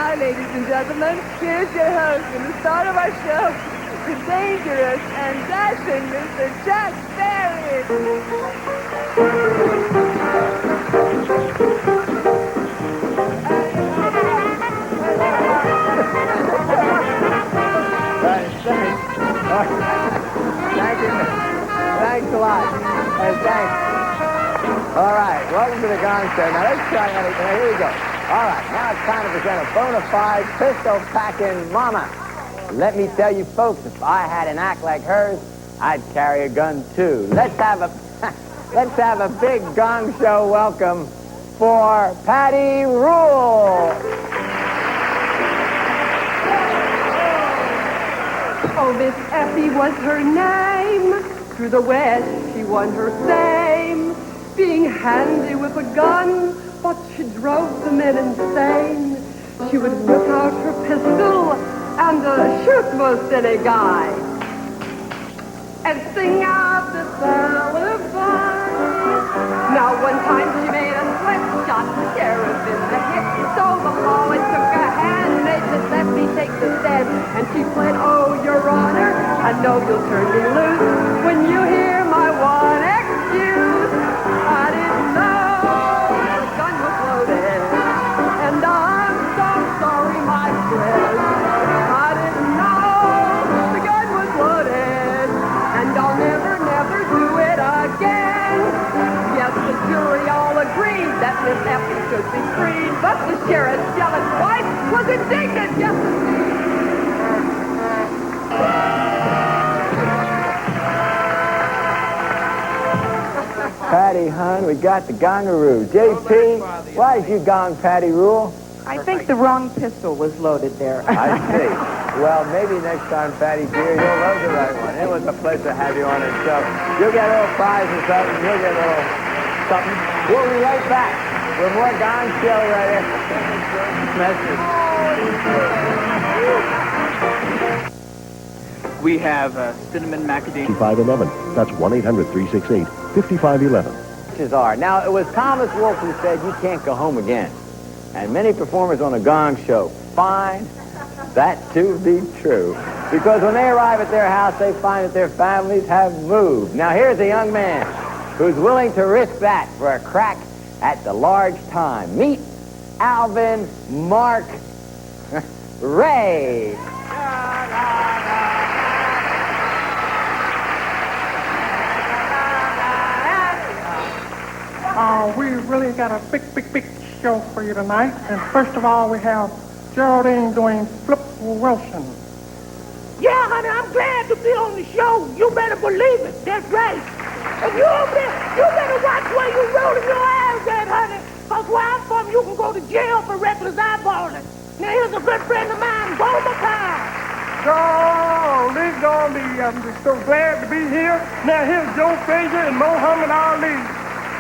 now, ladies and gentlemen, here's your host and the star of our show, the dangerous and dashing Mr. Jack Barry. Thank you. Thanks a lot. Thanks. All right, welcome to the Gong Show. Now, let's try that again. Here we go. All right, now it's time to present a bona fide pistol-packing mama. Let me tell you, folks, if I had an act like hers, I'd carry a gun, too. Let's have a big Gong Show welcome for Patty Rule. Oh, Miss Effie was her name. Through the West, she won her fame. Being handy with a gun, but she drove the men insane. She would whip out her pistol and shoot most any guy. And sing out this alibi. Now, one time she made a slip shot, the sheriff in the hit. So the boy took a hand, made Miss Effie take the stand. And she said, oh, Your Honor, I know you'll turn me loose when you hear my one excuse. I didn't know the gun was loaded, and I'm so sorry, my friend. I didn't know the gun was loaded, and I'll never, never do it again. Yes, the jury all agreed that Miss Effie should be freed, but the sheriff's jealous wife was indignant, yes indeed. Patty, hon, we got the gongaroo. JP, why did you gong Patty Rule? I think the wrong pistol was loaded there. I see. Well, maybe next time, Patty dear, you'll load the right one. It was a pleasure to have you on our show. You'll get a little prize or something. You'll get a little something. We'll be right back with more Gong Show right after this message. We have cinnamon macadamia. 5511. That's 1-800-368-5511. Now, it was Thomas Wolfe who said, you can't go home again. And many performers on the Gong Show find that to be true. Because when they arrive at their house, they find that their families have moved. Now, here's a young man who's willing to risk that for a crack at the large time. Meet Alvin Mark Ray. We really got a big show for you tonight. And first of all, we have Geraldine doing Flip Wilson. Yeah, honey, I'm glad to be on the show. You better believe it. That's right. And you better watch where you're rolling your eyes at, honey. Because where I'm from, you can go to jail for reckless eyeballing. Now, here's a good friend of mine, Boma Pie. Golly, I'm just so glad to be here. Now, here's Joe Frazier and Muhammad Ali.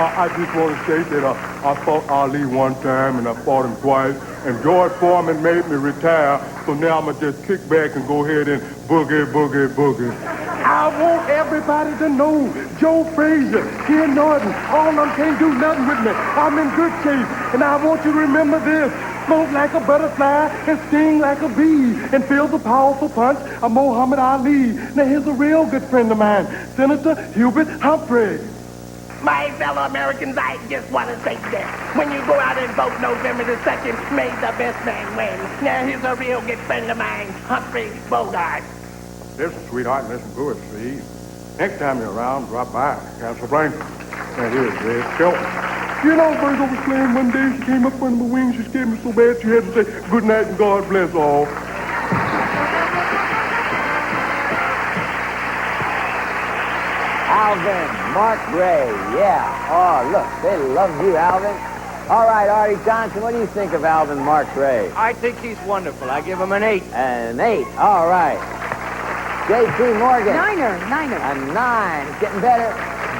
I just want to say that I fought Ali one time and I fought him twice, and George Foreman made me retire, so now I'm going to just kick back and go ahead and boogie. I want everybody to know Joe Frazier, Ken Norton, all of them can't do nothing with me. I'm in good shape, and I want you to remember this. Float like a butterfly and sting like a bee and feel the powerful punch of Muhammad Ali. Now, here's a real good friend of mine, Senator Hubert Humphrey. My fellow Americans, I just want to say this. When you go out and vote November the 2nd, may the best man win. Now, here's a real good friend of mine, Humphrey Bogart. Listen, sweetheart, listen good, see? Next time you're around, drop by Casablanca. Now, here's Red Shelton. You know, Virgo was playing one day. She came up under my wings. She scared me so bad she had to say, good night and God bless all. Alvin Mark Ray, yeah. Oh, look, they love you, Alvin. All right, Artie Johnson, what do you think of Alvin Mark Ray? I think he's wonderful. I give him an 8. An 8, all right. J.P. Morgan. Niner. A 9, it's getting better.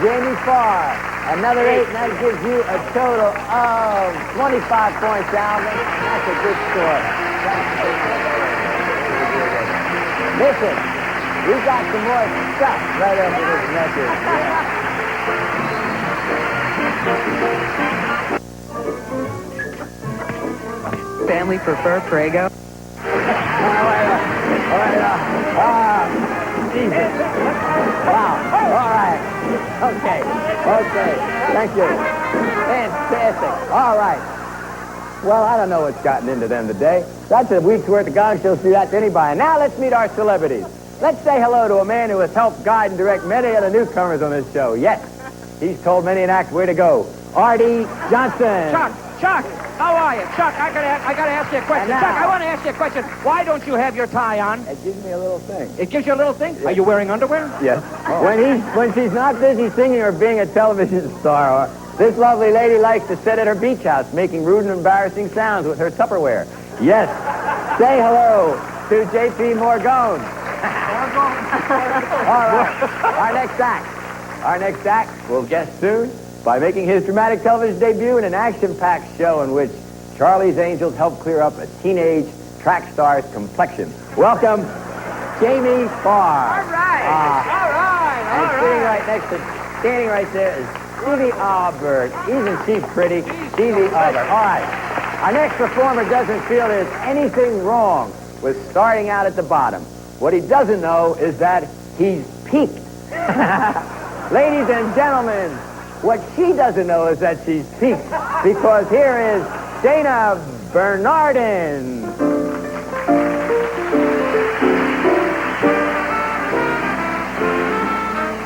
Jamie Farr, another 8, and that gives you a total of 25 points, Alvin. That's a good score. Listen, we got some more stuff right after this message. Family family prefer Prego? Jesus. Wow. All right. Okay. Thank you. Fantastic. All right. Well, I don't know what's gotten into them today. That's a week's worth of Gong shows do that to anybody. Now let's meet our celebrities. Let's say hello to a man who has helped guide and direct many of the newcomers on this show. Yes, he's told many an act where to go. Arte Johnson. Chuck, how are you? Chuck, I gotta ask you a question. And now- Chuck, I want to ask you a question. Why don't you have your tie on? It gives me a little thing. It gives you a little thing? Are you wearing underwear? Yes. When she's not busy singing or being a television star, this lovely lady likes to sit at her beach house making rude and embarrassing sounds with her Tupperware. Yes. Say hello to J.P. Morgan. All right. Our next act will guest soon by making his dramatic television debut in an action-packed show in which Charlie's Angels help clear up a teenage track star's complexion. Welcome, Jamie Farr. All right. And standing right there is Stevie Albert. Isn't she pretty? Stevie Albert. All right. Our next performer doesn't feel there's anything wrong with starting out at the bottom. What he doesn't know is that he's peaked. Ladies and gentlemen, what she doesn't know is that she's peaked, because here is Dana Bernardin.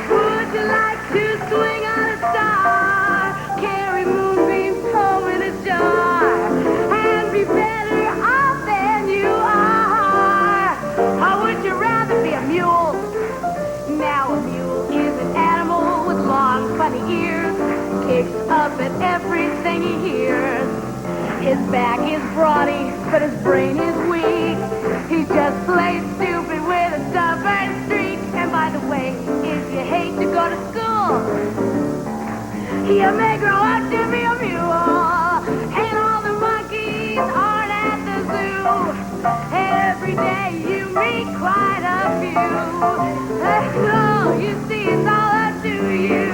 Would you like to swing on a star? Carry moonbeams home in a jar and be better off than you are? Or would you rather be a mule? Now a mule is an animal with long, funny ears, kicks up at everything he hears. His back is brawny, but his brain is weak. He just plays stupid with a stubborn streak. And by the way, if you hate to go to school, you may grow up to be a mule. And all the monkeys aren't at the zoo. Every day you meet quite a few. So you see, it's all up to you.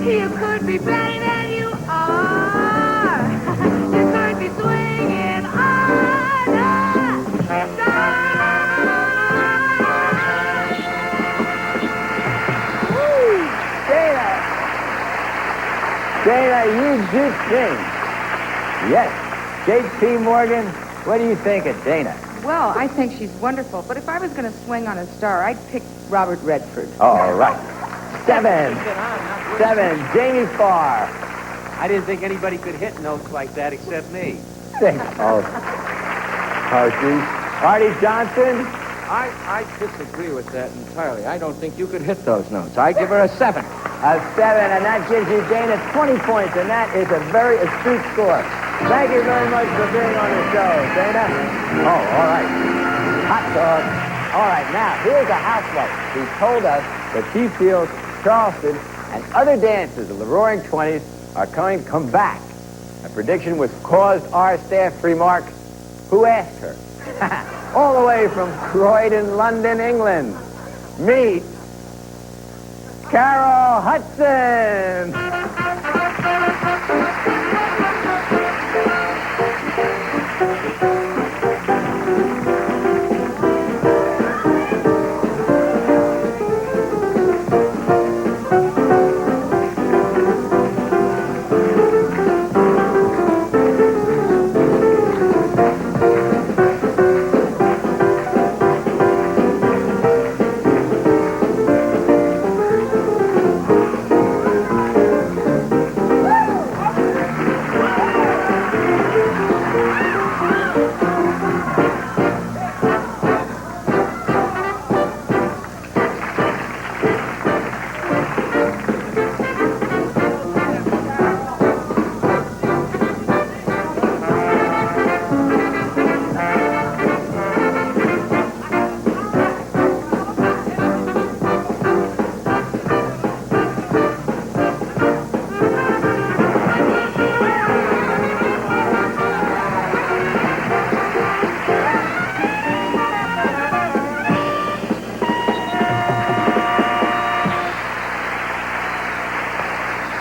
You could be better than you are. You could be swinging on a star. Dana, you do sing. Yes. J.P. Morgan, what do you think of Dana? Well, I think she's wonderful, but if I was going to swing on a star, I'd pick Robert Redford. All right. 7, Jamie Farr. I didn't think anybody could hit notes like that except me. 6. Oh, geez. Arte Johnson. I disagree with that entirely. I don't think you could hit those notes. I give her a 7. A 7, and that gives you, Dana, 20 points, and that is a very astute score. Thank you very much for being on the show, Dana. Oh, all right. Hot dog. All right, now, here's a housewife who told us that she feels Charleston and other dances of the Roaring '20s are going to come back. A prediction which caused our staff to remark, who asked her? All the way from Croydon, London, England. Meet Carol Hudson.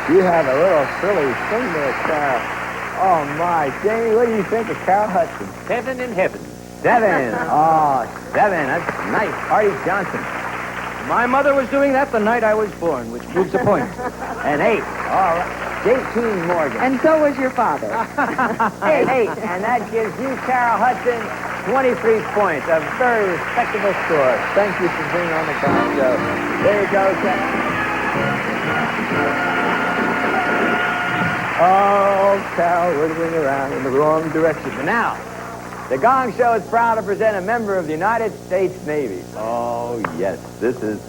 You have a little silly thing there, Carol. Oh, my. Jamie, what do you think of Carol Hudson? 7 in heaven. 7. Oh, 7. That's nice. Artie Johnson. My mother was doing that the night I was born, which proves a point. And 8. All right. J.P. Morgan. And so was your father. 8. And that gives you, Carol Hudson, 23 points. A very respectable score. Thank you for being on the Gong Show. There you go, Oh, Carol whittling around in the wrong direction. And now, the Gong Show is proud to present a member of the United States Navy. Oh, yes. This is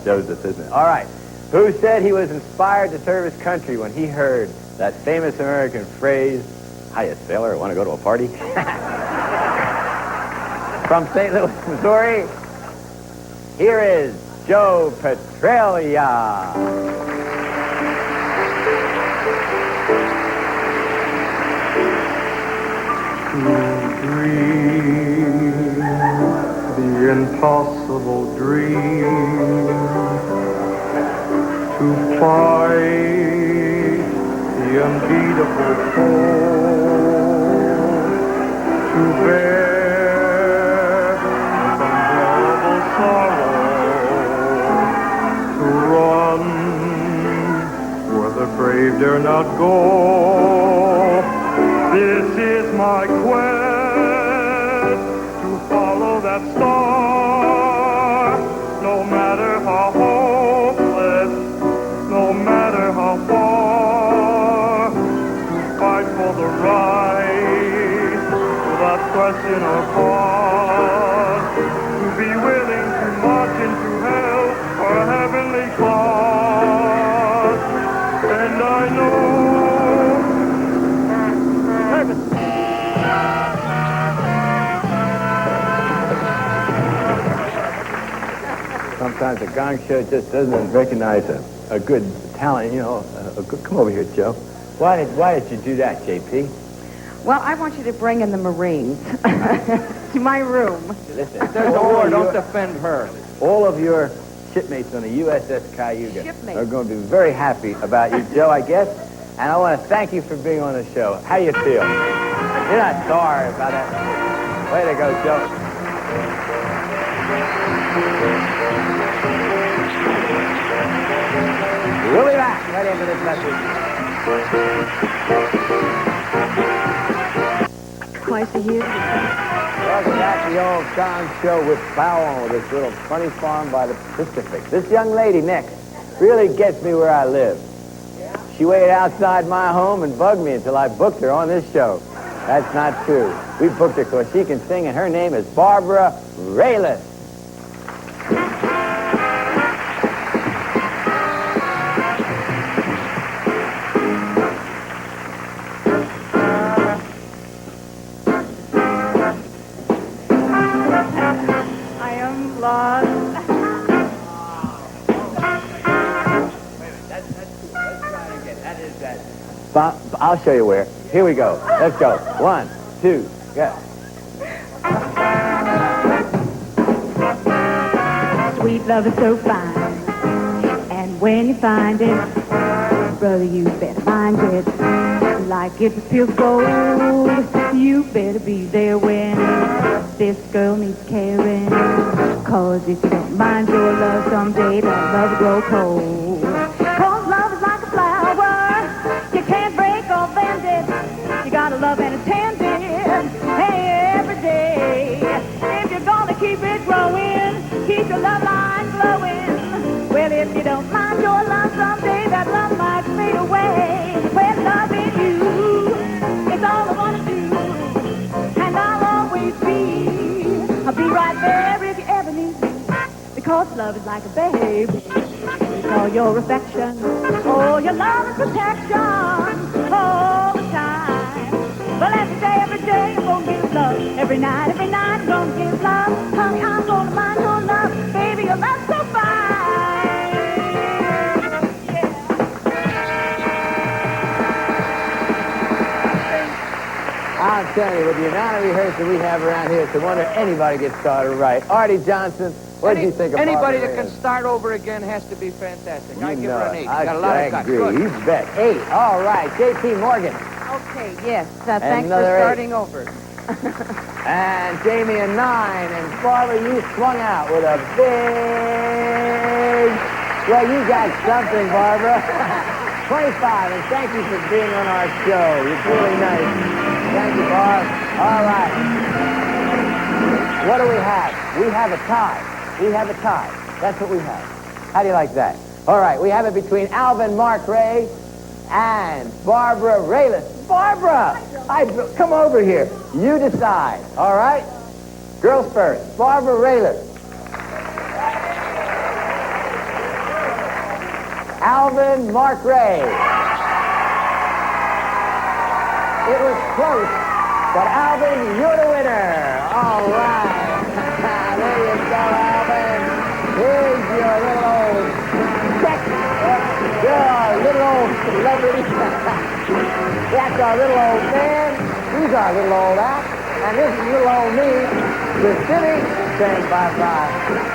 Joseph, isn't it? All right. Who said he was inspired to serve his country when he heard that famous American phrase, "Hiya, sailor, want to go to a party?" From St. Louis, Missouri, here is Joe Petralia. Dream the impossible dream, to fight the unbeatable foe, to bear unbearable sorrow, to run where the brave dare not go. This is my quest, to follow that star, no matter how hopeless, no matter how far, to fight for the right, without question or pause, to be willing to march into hell for a heavenly cause. And I know sometimes the Gong Show just doesn't recognize a good talent, come over here, Joe. Why did you do that, JP? Well, I want you to bring in the Marines to my room. Listen, There's a war, don't defend her. all of your shipmates on the USS Cayuga Shipmates. are going to be very happy about you, Joe, I guess. And I want to thank you for being on the show. How you feel? You're not sorry about that. Way to go, Joe. We'll be back right after this message. Twice a year. Welcome back to the old Gong Show with Bow with this little funny farm by the Pacific. This young lady next really gets me where I live. She waited outside my home and bugged me until I booked her on this show. That's not true. We booked her because she can sing, and her name is Barbara Raylis. I am lost. I'll show you where. Here we go. Let's go. 1, 2, go. Sweet love is so fine, and when you find it, brother, you better find it like it's pure gold. You better be there when this girl needs caring, 'cause if you don't mind your love, someday that love will grow cold. 'Cause love is like a flower, you can't break or bend it. You gotta love and attend it, hey, every day. If you're gonna keep it growing, keep your love line glowing. Well, if you don't mind your love, someday that love might fade away. When love in you, it's all I wanna do, and I'll always be. I'll be right there if you ever need me, because love is like a baby. It's all your affection, oh, your love and protection all the time. Well, every day I'm gonna give love. Every night I'm gonna give love. Honey, I'm gonna mind your love. Baby, your love's so fine. Yeah. I'm telling you, with the amount of rehearsal we have around here, it's a wonder anybody gets started right. Artie Johnson, what did you think of Anybody Barbara that can Raylis? start over again has to be fantastic. I give her an 8. I Got a lot of guts. agree. Good. You bet. 8. All right. J.P. Morgan. Okay, yes. Thanks for Another 8. starting over. And Jamie a 9. And Barbara, you swung out with a big... Well, you got something, Barbara. 25. And thank you for being on our show. It's really nice. Thank you, Barb. All right. What do we have? We have a tie. We have a tie. That's what we have. How do you like that? All right, we have it between Alvin Mark Ray and Barbara Raylis. Barbara! Come over here. You decide, all right? Girls first. Barbara Raylis. Alvin Mark Ray. It was close, but Alvin, you're the winner. All right. There you go, Alvin. Here's your little old check. Your little old celebrity. That's our little old man. He's our little old act. And this is little old me, the city, saying bye-bye.